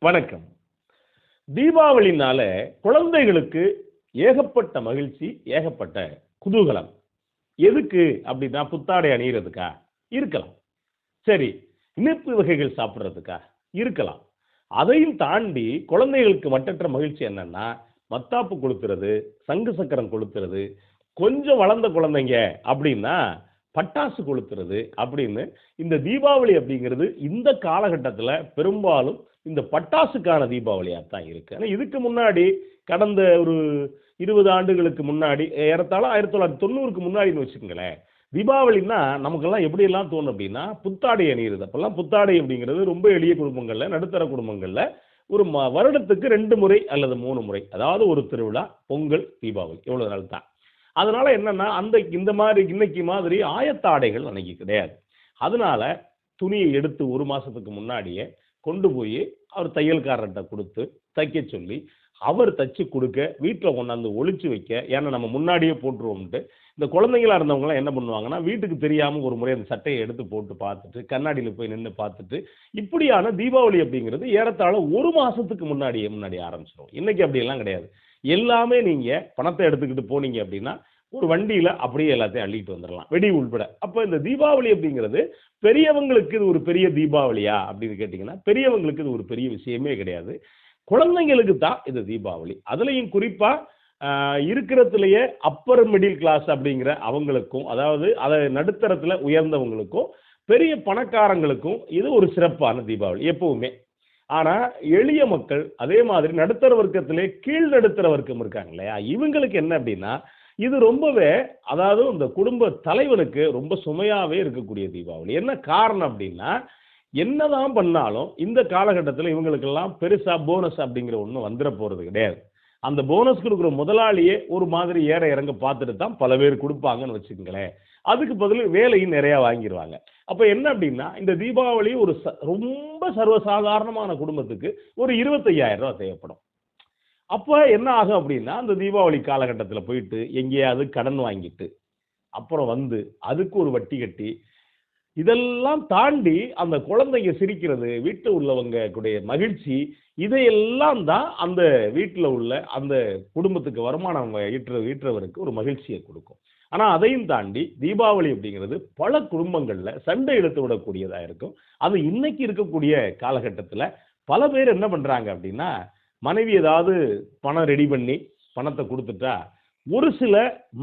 வணக்கம். தீபாவளினால குழந்தைகளுக்கு ஏகப்பட்ட மகிழ்ச்சி, ஏகப்பட்ட குதூகலம். எதுக்கு அப்படின்னா, புத்தாடை அணியிறதுக்கா? இருக்கலாம். சரி, இனிப்பு வகைகள் சாப்பிடுறதுக்கா? இருக்கலாம். அதையும் தாண்டி குழந்தைகளுக்கு மட்டற்ற மகிழ்ச்சி என்னன்னா, மத்தாப்பு கொளுத்துறது, சங்கு சக்கரம் கொளுத்துறது, கொஞ்சம் வளர்ந்த குழந்தைங்க அப்படின்னா, பட்டாசு கொளுத்துறது அப்படின்னு இந்த தீபாவளி அப்படிங்கிறது இந்த காலகட்டத்தில பெரும்பாலும் இந்த பட்டாசுக்கான தீபாவளியா தான் இருக்கு. ஆனா இதுக்கு முன்னாடி கடந்த ஒரு 20 ஆண்டுகளுக்கு முன்னாடி ஏறத்தாழ 1990க்கு முன்னாடின்னு வச்சுக்கங்களேன். தீபாவளின்னா நமக்கெல்லாம் எப்படியெல்லாம் தோணும் அப்படின்னா, புத்தாடை அணியிறது. அப்பல்லாம் புத்தாடை அப்படிங்கிறது ரொம்ப எளிய குடும்பங்கள்ல, நடுத்தர குடும்பங்கள்ல ஒரு வருடத்துக்கு 2 முறை அல்லது 3 முறை. அதாவது ஒரு திருவிழா, பொங்கல், தீபாவளி இவ்வளவு நாள் தான். அதனால என்னன்னா, அந்த இந்த மாதிரி இன்னைக்கு மாதிரி ஆயத்த ஆடைகள் அன்னைக்கு கிடையாது. அதனால துணியை எடுத்து 1 மாசத்துக்கு முன்னாடியே கொண்டு போய் அவர் தையல்காரர்ட்ட குடுத்து, தைக்க சொல்லி, அவர் தச்சு குடுக்க, வீட்ல கொண்டாந்து ஒளிச்சு வைக்க. ஏன்னா நம்ம முன்னாடியே போட்டுருவோம்ன்ட்டு. இந்த குழந்தைங்களா இருந்தவங்கலாம் என்ன பண்ணுவாங்கன்னா, வீட்டுக்கு தெரியாம ஒரு முறை அந்த சட்டைய எடுத்து போட்டு பார்த்துட்டு, கண்ணாடியில போய் நின்னு பார்த்துட்டு, இப்படியான தீபாவளி அப்படிங்கிறது ஏறத்தாழ 1 மாசத்துக்கு முன்னாடி ஆரம்பிச்சுரும். இன்னைக்கு அப்படியெல்லாம் கிடையாது. எல்லாமே நீங்க பணத்த எடுத்துக்கிட்டு போனீங்க அப்படின்னா, ஒரு வண்டியில அப்படியே எல்லாத்தையும் அள்ளிட்டு வந்துரலாம். வெடி உள்பட. அப்ப இந்த தீபாவளி அப்படிங்கிறது பெரியவங்களுக்கு இது ஒரு பெரிய தீபாவளியா அப்படின்னு கேட்டீங்கன்னா, பெரியவங்களுக்கு இது ஒரு பெரிய விஷயமே கிடையாது. குழந்தைங்களுக்கு தான் இது தீபாவளி. அதுலயும் குறிப்பா இருக்கிறதுலயே அப்பர் மிடில் கிளாஸ் அப்படிங்கிற அவங்களுக்கும், அதாவது அத நடுத்தரத்துல உயர்ந்தவங்களுக்கும், பெரிய பணக்காரங்களுக்கும் இது ஒரு சிறப்பான தீபாவளி எப்பவுமே. ஆனா எளிய மக்கள், அதே மாதிரி நடுத்தர வர்க்கத்திலே கீழ் நடுத்தர வர்க்கம் இருக்காங்க இல்லையா? இவங்களுக்கு என்ன அப்படின்னா, இது ரொம்பவே, அதாவது இந்த குடும்ப தலைவனுக்கு ரொம்ப சுமையாவே இருக்கக்கூடிய தீபாவளி. என்ன காரணம் அப்படின்னா, என்னதான் பண்ணாலும் இந்த காலகட்டத்தில இவங்களுக்கெல்லாம் பெருசா போனஸ் அப்படிங்கிற ஒண்ணு வந்துற போறது கிடையாது. அந்த போனஸ் குடுக்குற முதலாளியே ஒரு மாதிரி ஏற இறங்க பார்த்துட்டு தான் பல பேர் குடுப்பாங்கன்னு வச்சுக்கங்களேன். அதுக்கு பதிலா வேலையும் நிறைய வாங்கிருவாங்க. அப்ப என்ன அப்படின்னா, இந்த தீபாவளி ஒரு ரொம்ப சர்வசாதாரணமான குடும்பத்துக்கு ஒரு ரூ. 25,000 தேவைப்படும். அப்ப என்ன ஆகும் அப்படின்னா, அந்த தீபாவளி காலகட்டத்தில போயிட்டு எங்கேயாவது கடன் வாங்கிட்டு, அப்புறம் வந்து அதுக்கு ஒரு வட்டி கட்டி, இதெல்லாம் தாண்டி அந்த குழந்தைங்க சிரிக்கிறது, வீட்ல உள்ளவங்க கூடைய மகிழ்ச்சி, இதையெல்லாம் தான் அந்த வீட்ல உள்ள அந்த குடும்பத்துக்கு வருமானம் ஈற்றவருக்கு ஒரு மகிழ்ச்சிய குடுக்கும். ஆனா அதையும் தாண்டி தீபாவளி அப்படிங்கிறது பல குடும்பங்கள்ல சண்டை இழுத்து விடக்கூடியதா இருக்கும். அது இன்னைக்கு இருக்கக்கூடிய காலகட்டத்தில பல பேர் என்ன பண்றாங்க அப்படின்னா, மனைவி ஏதாவது பணம் ரெடி பண்ணி பணத்த குடுத்துட்டா, ஒரு சில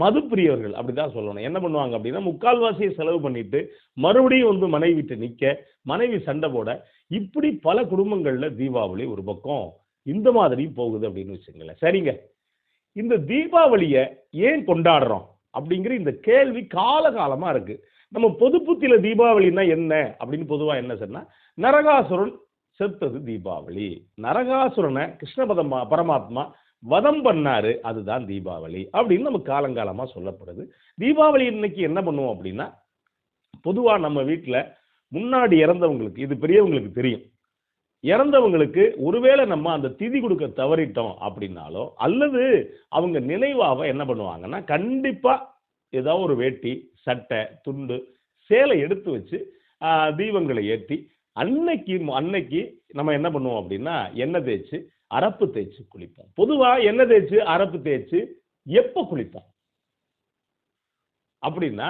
மதுப்பிரியர்கள் அப்படிதான் சொல்லணும். என்ன பண்ணுவாங்க அப்படின்னா, முக்கால்வாசிய செலவு பண்ணிட்டு, மறுபடியும் வந்து மனைவிட்ட நிக்க, மனைவி சண்ட போட, இப்படி பல குடும்பங்கள்ல தீபாவளி ஒரு பக்கம் இந்த மாதிரி போகுது அப்படின்னு வச்சுக்கங்களேன். சரிங்க. இந்த தீபாவளிய ஏன் கொண்டாடுறோம்? அப்படிங்கிற இந்த கேள்வி காலகாலமா இருக்கு. நம்ம பொது புத்தியில தீபாவளின்னா என்ன அப்படின்னு பொதுவா என்ன சொன்னா, நரகாசுரன் செத்தது தீபாவளி. நரகாசுரனை கிருஷ்ண பரமாத்மா வதம் பண்ணாரு, அதுதான் தீபாவளி அப்படின்னு நமக்கு காலங்காலமா சொல்லப்படுது. தீபாவளி இன்னைக்கு என்ன பண்ணுவோம் அப்படின்னா, பொதுவா நம்ம வீட்ல முன்னாடி இறந்தவங்களுக்கு, இது பெரியவங்களுக்கு தெரியும். இறந்தவங்களுக்கு ஒருவேளை நம்ம அந்த திதி கொடுக்க தவறிட்டோம் அப்படின்னாலோ, அல்லது அவங்க நினைவாக என்ன பண்ணுவாங்கன்னா, கண்டிப்பா ஏதாவது ஒரு வேட்டி, சட்டை, துண்டு, சேலை எடுத்து வச்சு தீபங்களை ஏற்றி, அன்னைக்கு அன்னைக்கு நம்ம என்ன பண்ணுவோம் அப்படின்னா, எண்ணெய் தேய்ச்சு, அரப்பு தேய்ச்சு குளிப்போம். பொதுவா எண்ணெய் தேய்ச்சு, அரப்பு தேய்ச்சு எப்ப குளிப்போம் அப்படின்னா,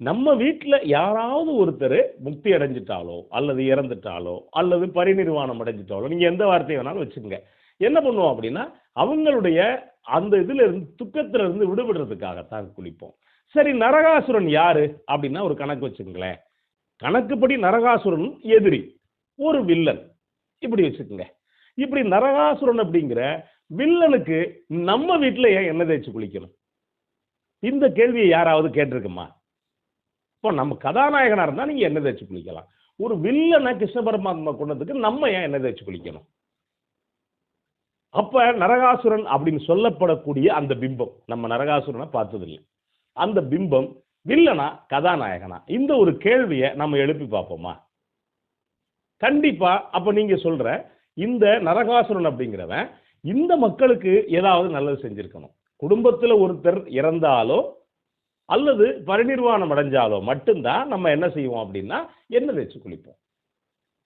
நம்ம வீட்ல யாராவது ஒருத்தர் முக்தி அடைஞ்சிட்டாலோ, அல்லது இறந்துட்டாலோ, அல்லது பரிநிர்வாணம் அடைஞ்சிட்டாலோ, நீங்க எந்த வார்த்தையை வேணாலும் வச்சுக்கங்க. என்ன பண்ணுவோம் அப்படின்னா, அவங்களுடைய அந்த இதுல இருந்து, துக்கத்துல இருந்து விடுபடுறதுக்காகத்தான் குளிப்போம். சரி, நரகாசுரன் யாரு அப்படின்னா ஒரு கணக்கு வச்சுக்கங்களேன். கணக்குப்படி நரகாசுரன் எதிரி, ஒரு வில்லன், இப்படி வச்சுக்கோங்க. இப்படி நரகாசுரன் அப்படிங்கிற வில்லனுக்கு நம்ம வீட்டுல ஏன் எண்ணெய் தேய்ச்சி குளிக்கணும்? இந்த கேள்வியை யாராவது கேட்டிருக்குமா? இப்போ நம்ம கதாநாயகனா இருந்தா நீங்க எண்ணெய் தேய்ச்சி குளிக்கலாம். ஒரு வில்லனை கிருஷ்ண பரமாத்மா கொண்டதுக்கு நம்ம ஏன் எண்ணெய் தேய்ச்சி குளிக்கணும்? அப்ப நரகாசுரன் அப்படின்னு சொல்லப்படக்கூடிய அந்த பிம்பம், நம்ம நரகாசுரனை பார்த்ததில்லை. அந்த பிம்பம் வில்லனா கதாநாயகனா? இந்த ஒரு கேள்வியை நம்ம எழுப்பி பார்ப்போமா? கண்டிப்பா. அப்ப நீங்க சொல்ற இந்த நரகாசுரன் அப்படிங்கிறவன் இந்த மக்களுக்கு ஏதாவது நல்லது செஞ்சிருக்கணும். குடும்பத்துல ஒருத்தர் இறந்தாலோ அல்லது பரிநிர்வாணம் அடைஞ்சாலோ மட்டும்தான் நம்ம என்ன செய்வோம் அப்படின்னா எண்ணெய் தேய்ச்சி குளிப்போம்.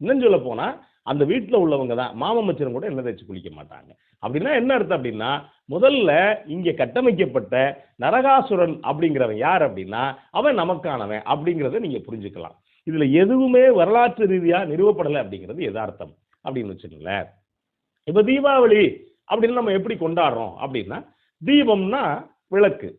இன்னும் சொல்ல போனா அந்த வீட்டில் உள்ளவங்க தான் மாமன் கூட எண்ணெய் தேய்ச்சி குளிக்க மாட்டாங்க. அப்படின்னா என்ன அர்த்தம் அப்படின்னா, முதல்ல இங்க கட்டமைக்கப்பட்ட நரகாசுரன் அப்படிங்கிறவன் யார் அப்படின்னா, அவன் நமக்கானவன் அப்படிங்கிறத நீங்க புரிஞ்சுக்கலாம். இதுல எதுவுமே வரலாற்று ரீதியா நிறுவப்படலை அப்படிங்கிறது யதார்த்தம் அப்படின்னு வச்சுக்கோங்களேன். இப்ப தீபாவளி அப்படின்னு நம்ம எப்படி கொண்டாடுறோம் அப்படின்னா, தீபம்னா விளக்கு,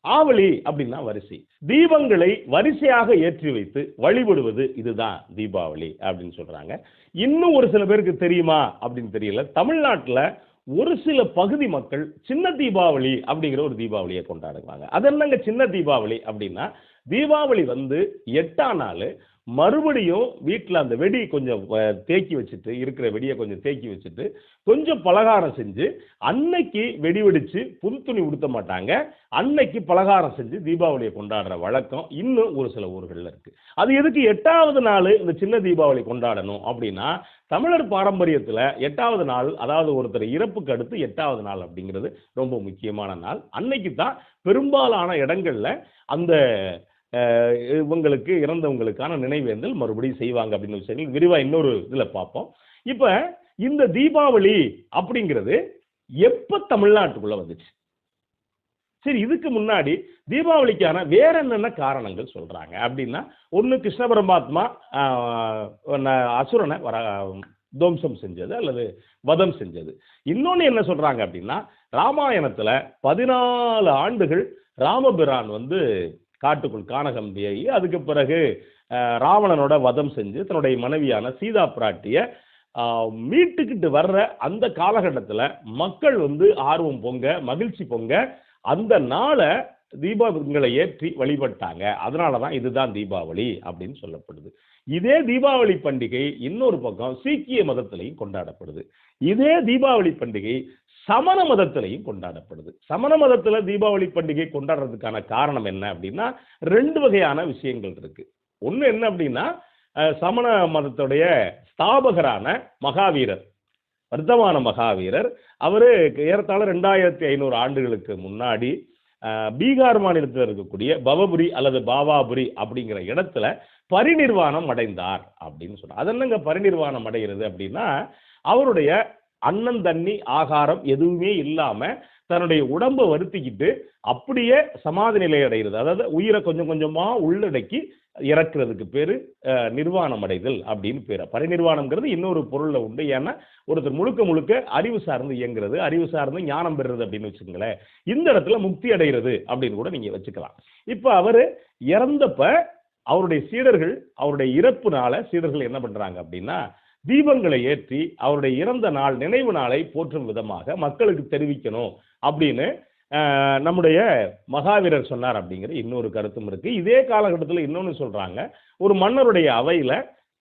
ஆவலி அப்படின்னா வரிசை. தீபங்களை வரிசையாக ஏற்றி வைத்து வழிபடுவது இதுதான் தீபாவளி அப்படின்னு சொல்றாங்க. இன்னும் ஒரு சில பேருக்கு தெரியுமா அப்படின்னு தெரியல, தமிழ்நாட்டில் ஒரு சில பகுதி மக்கள் சின்ன தீபாவளி அப்படிங்கிற ஒரு தீபாவளியை கொண்டாடுவாங்க. அது என்னங்க சின்ன தீபாவளி அப்படின்னா, தீபாவளி வந்து 8ஆம் நாள் மறுபடியும் வீட்டில் அந்த வெடி கொஞ்சம் தேக்கி வச்சுட்டு, இருக்கிற வெடியை கொஞ்சம் தேக்கி வச்சுட்டு கொஞ்சம் பலகாரம் செஞ்சு, அன்னைக்கு வெடி வெடிச்சு புது துணி உடுத்த மாட்டாங்க, அன்னைக்கு பலகாரம் செஞ்சு தீபாவளியை கொண்டாடுற வழக்கம் இன்னும் ஒரு சில ஊர்களில் இருக்கு. அது எதுக்கு 8வது நாள் இந்த சின்ன தீபாவளி கொண்டாடணும் அப்படின்னா, தமிழர் பாரம்பரியத்தில் 8வது நாள், அதாவது ஒருத்தர் இறப்புக்கு அடுத்து 8வது நாள் அப்படிங்கிறது ரொம்ப முக்கியமான நாள். அன்னைக்கு தான் பெரும்பாலான இடங்கள்ல அந்த இவங்களுக்கு இறந்தவங்களுக்கான நினைவேந்தல் மறுபடியும் செய்வாங்க அப்படின்னு சொல்லி விரிவா இன்னொரு இதுல பார்ப்போம். இப்ப இந்த தீபாவளி அப்படிங்கிறது எப்ப தமிழ்நாட்டுக்குள்ள வந்துச்சு? சரி, இதுக்கு முன்னாடி தீபாவளிக்கான வேற என்னென்ன காரணங்கள் சொல்றாங்க அப்படின்னா, ஒன்று கிருஷ்ண பரமாத்மா அசுரனை துவம்சம் செஞ்சது அல்லது வதம் செஞ்சது. இன்னொன்னு என்ன சொல்றாங்க அப்படின்னா, ராமாயணத்துல 14 ஆண்டுகள் ராமபிரான் வந்து காட்டுக்குள் கானகம்பியாகி அதுக்கு பிறகு ராவணனோட வதம் செஞ்சு தன்னுடைய மனைவியான சீதா பிராட்டிய மீட்டுக்கிட்டு வர்ற அந்த காலகட்டத்தில் மக்கள் வந்து ஆர்வம் பொங்க, மகிழ்ச்சி பொங்க அந்த நாளை தீபங்களை ஏற்றி வழிபட்டாங்க. அதனால தான் இதுதான் தீபாவளி அப்படின்னு சொல்லப்படுது. இதே தீபாவளி பண்டிகை இன்னொரு பக்கம் சீக்கிய மதத்திலையும் கொண்டாடப்படுது. இதே தீபாவளி பண்டிகை சமண மதத்திலையும் கொண்டாடப்படுது. சமண மதத்தில் தீபாவளி பண்டிகை கொண்டாடுறதுக்கான காரணம் என்ன அப்படின்னா, 2 வகையான விஷயங்கள் இருக்கு. ஒன்று என்ன அப்படின்னா, சமண மதத்துடைய ஸ்தாபகரான மகாவீரர், வர்த்தமான மகாவீரர், அவரு ஏறத்தாழ 2500 ஆண்டுகளுக்கு முன்னாடி பீகார் மாநிலத்தில் இருக்கக்கூடிய பவபுரி அல்லது பாவாபுரி அப்படிங்கிற இடத்துல பரிநிர்வாணம் அடைந்தார் அப்படின்னு சொன்னார். அது என்னங்க பரிநிர்வாணம் அடைகிறது அப்படின்னா, அவருடைய அன்னம் தண்ணி ஆகாரம் எதுவுமே இல்லாம தன்னுடைய உடம்பை வருத்திக்கிட்டு அப்படியே சமாதி நிலை அடைகிறது. அதாவது உயிரை கொஞ்சம் கொஞ்சமா உள்ளடக்கி இறக்குறதுக்கு பேரு நிர்வாணம் அடைதல் அப்படின்னு பேரு. பரிநிர்வாணம்ங்கிறது இன்னொரு பொருள்ல உண்டு. ஏன்னா ஒருத்தர் முழுக்க முழுக்க அறிவு சார்ந்து இயங்குறது, அறிவு சார்ந்து ஞானம் பெறுறது அப்படின்னு வச்சுக்கோங்களேன். இந்த இடத்துல முக்தி அடைகிறது அப்படின்னு கூட நீங்க வச்சுக்கலாம். இப்ப அவரு இறந்தப்ப அவருடைய சீடர்கள், அவருடைய இறப்பு நாள சீடர்கள் என்ன பண்றாங்க அப்படின்னா, தீபங்களை ஏற்றி அவருடைய இறந்த நாள் நினைவு நாளை போற்றும் விதமாக மக்களுக்கு தெரிவிக்கணும் அப்படின்னு நம்முடைய மகாவீரர் சொன்னார் அப்படிங்கிற இன்னொரு கருத்தும் இருக்கு. இதே காலகட்டத்தில் இன்னொன்னு சொல்றாங்க, ஒரு மன்னருடைய அவையில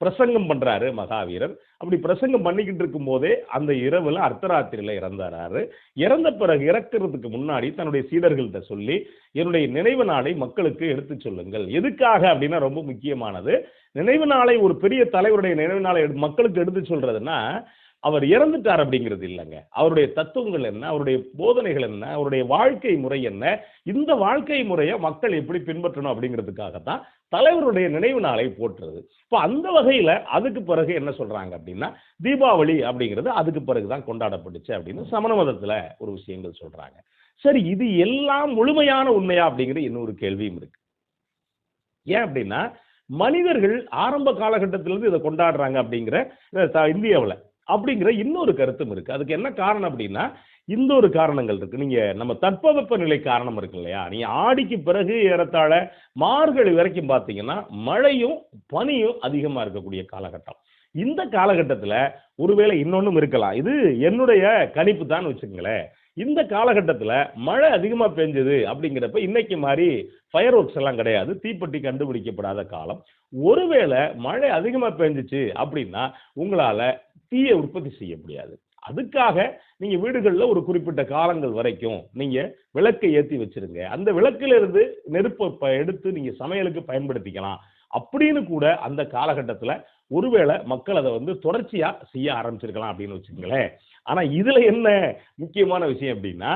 பிரசங்கம் பண்றாரு மகாவீரர். அப்படி பிரசங்கம் பண்ணிக்கிட்டு இருக்கும் போதே அந்த இரவுல அர்த்தராத்திரியில இறந்தாரு. இறந்த பிறகு இறக்கிறதுக்கு முன்னாடி தன்னுடைய சீடர்கள்ட்ட சொல்லி, என்னுடைய நினைவு நாளை மக்களுக்கு எடுத்து சொல்லுங்கள். எதுக்காக அப்படின்னா ரொம்ப முக்கியமானது. நினைவு நாளை ஒரு பெரிய தலைவருடைய நினைவு நாளை மக்களுக்கு எடுத்து சொல்றதுன்னா, அவர் இறந்துட்டார் அப்படிங்கிறது இல்லைங்க. அவருடைய தத்துவங்கள் என்ன, அவருடைய போதனைகள் என்ன, அவருடைய வாழ்க்கை முறை என்ன, இந்த வாழ்க்கை முறையை மக்கள் எப்படி பின்பற்றணும் அப்படிங்கிறதுக்காகத்தான் தலைவருடைய நினைவு நாளை போற்றுறது. இப்போ அந்த வகையில அதுக்கு பிறகு என்ன சொல்றாங்க அப்படின்னா, தீபாவளி அப்படிங்கிறது அதுக்கு பிறகுதான் கொண்டாடப்பட்டுச்சு அப்படின்னு சமண மதத்துல ஒரு விஷயங்கள் சொல்றாங்க. சரி, இது எல்லாம் முழுமையான உண்மையா அப்படிங்கிற இன்னொரு கேள்வியும் இருக்கு. ஏன் அப்படின்னா, மனிதர்கள் ஆரம்ப காலகட்டத்திலிருந்து இதை கொண்டாடுறாங்க அப்படிங்கிற இந்தியாவில் அப்படிங்கிற இன்னொரு கருத்தும் இருக்கு. அதுக்கு என்ன காரணம் அப்படின்னா, இந்த ஒரு காரணங்கள் இருக்கு. நீங்க நம்ம தட்பவெப்ப நிலை காரணம் இருக்கு இல்லையா, நீங்க ஆடிக்கு பிறகு ஏறத்தாழ மார்கழி வரைக்கும் பார்த்தீங்கன்னா மழையும் பனியும் அதிகமா இருக்கக்கூடிய காலகட்டம். இந்த காலகட்டத்தில் ஒருவேளை இன்னொன்னும் இருக்கலாம், இது என்னுடைய கணிப்பு தான் வச்சுக்கங்களேன். இந்த காலகட்டத்தில் மழை அதிகமாக பெஞ்சது அப்படிங்கிறப்ப இன்னைக்கு மாதிரி ஃபயர் ஒர்க்ஸ் எல்லாம் கிடையாது, தீப்பெட்டி கண்டுபிடிக்கப்படாத காலம். ஒருவேளை மழை அதிகமாக பெஞ்சிச்சு அப்படின்னா உங்களால் தீயை உற்பத்தி செய்ய முடியாது. அதுக்காக நீங்க வீடுகளில் ஒரு குறிப்பிட்ட காலங்கள் வரைக்கும் நீங்க விளக்கை ஏற்றி வச்சிருங்க. அந்த விளக்கிலிருந்து நெருப்பை எடுத்து நீங்க சமையலுக்கு பயன்படுத்திக்கலாம் அப்படின்னு கூட அந்த காலகட்டத்தில் ஒருவேளை மக்கள் அதை தொடர்ச்சியா செய்ய ஆரம்பிச்சிருக்கலாம் அப்படின்னு வச்சுக்கங்களேன். ஆனா இதுல என்ன முக்கியமான விஷயம் அப்படின்னா,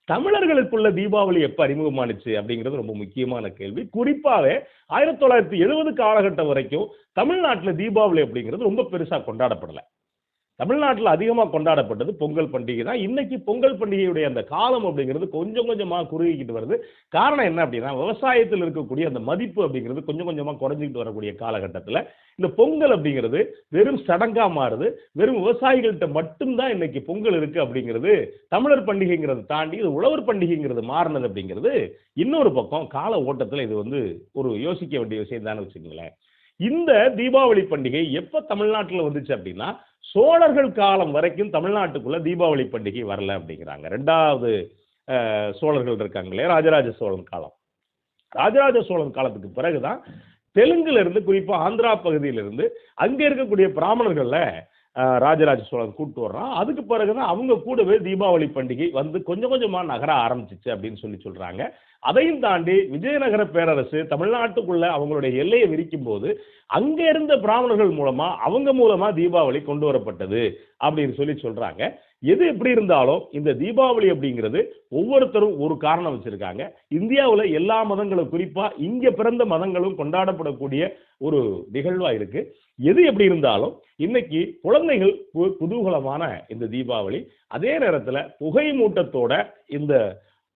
தமிழர்களுக்குள்ள தீபாவளி எப்ப அறிமுகமானுச்சு அப்படிங்கிறது ரொம்ப முக்கியமான கேள்வி. குறிப்பாவே 1970 காலகட்டம் வரைக்கும் தமிழ்நாட்டுல தீபாவளி அப்படிங்கிறது ரொம்ப பெருசா கொண்டாடப்படல. தமிழ்நாட்டுல அதிகமா கொண்டாடப்பட்டது பொங்கல் பண்டிகை தான். இன்னைக்கு பொங்கல் பண்டிகையுடைய அந்த காலம் அப்படிங்கிறது கொஞ்சம் கொஞ்சமா குறுகிக்கிட்டு வருது. காரணம் என்ன அப்படின்னா, விவசாயத்தில் இருக்கக்கூடிய அந்த மதிப்பு அப்படிங்கிறது கொஞ்சம் கொஞ்சமா குறைஞ்சிக்கிட்டு வரக்கூடிய காலகட்டத்துல, இந்த பொங்கல் அப்படிங்கிறது வெறும் சடங்கா மாறுது. வெறும் விவசாயிகள்ட்ட மட்டும் தான் இன்னைக்கு பொங்கல் இருக்கு அப்படிங்கிறது, தமிழர் பண்டிகைங்கிறத தாண்டி இது உழவர் பண்டிகைங்கிறது மாறுனது அப்படிங்கிறது, இன்னொரு பக்கம் கால ஓட்டத்துல இது வந்து ஒரு யோசிக்க வேண்டிய விஷயம் தான்னு வச்சுக்கங்களேன். இந்த தீபாவளி பண்டிகை எப்ப தமிழ்நாட்டுல வந்துச்சு அப்படின்னா, சோழர்கள் காலம் வரைக்கும் தமிழ்நாட்டுக்குள்ள தீபாவளி பண்டிகை வரல அப்படிங்கிறாங்க. 2வது சோழர்கள் இருக்காங்க இல்லையா, ராஜராஜ சோழன் காலம். ராஜராஜ சோழன் காலத்துக்கு பிறகுதான் தெலுங்குல இருந்து, குறிப்பா ஆந்திரா பகுதியிலிருந்து அங்க இருக்கக்கூடிய பிராமணர்கள்ல ராஜராஜ சோழன் கூட்டு வர்றான். அதுக்கு பிறகுதான் அவங்க கூடவே தீபாவளி பண்டிகை வந்து கொஞ்சம் கொஞ்சமா நகர ஆரம்பிச்சிச்சு அப்படின்னு சொல்றாங்க. அதையும் தாண்டி விஜயநகர பேரரசு தமிழ்நாட்டுக்குள்ள அவங்களுடைய எல்லையை விரிக்கும் போது அங்க இருந்த பிராமணர்கள் மூலமா அவங்க மூலமா தீபாவளி கொண்டு வரப்பட்டது அப்படின்னு சொல்றாங்க. எது எப்படி இருந்தாலும் இந்த தீபாவளி அப்படிங்கிறது ஒவ்வொருத்தரும் ஒரு காரணம் வச்சிருக்காங்க. இந்தியாவில் எல்லா மதங்களும், குறிப்பா இங்க பிறந்த மதங்களும் கொண்டாடப்படக்கூடிய ஒரு நிகழ்வா இருக்கு. எது எப்படி இருந்தாலும் இன்னைக்கு குழந்தைகள் குதூகலமான இந்த தீபாவளி, அதே நேரத்துல புகை மூட்டத்தோட இந்த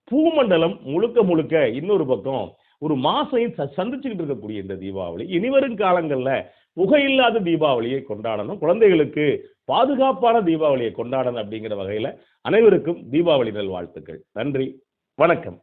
பூமண்டலம் முழுக்க முழுக்க இன்னொரு பக்கம் ஒரு மாசையும் சந்திச்சுக்கிட்டு இருக்கக்கூடிய இந்த தீபாவளி, இனிவரும் காலங்கள்ல புகையில்லாத தீபாவளியை கொண்டாடணும், குழந்தைகளுக்கு பாதுகாப்பான தீபாவளியை கொண்டாடணும் அப்படிங்கிற வகையில அனைவருக்கும் தீபாவளி நல்வாழ்த்துக்கள். நன்றி, வணக்கம்.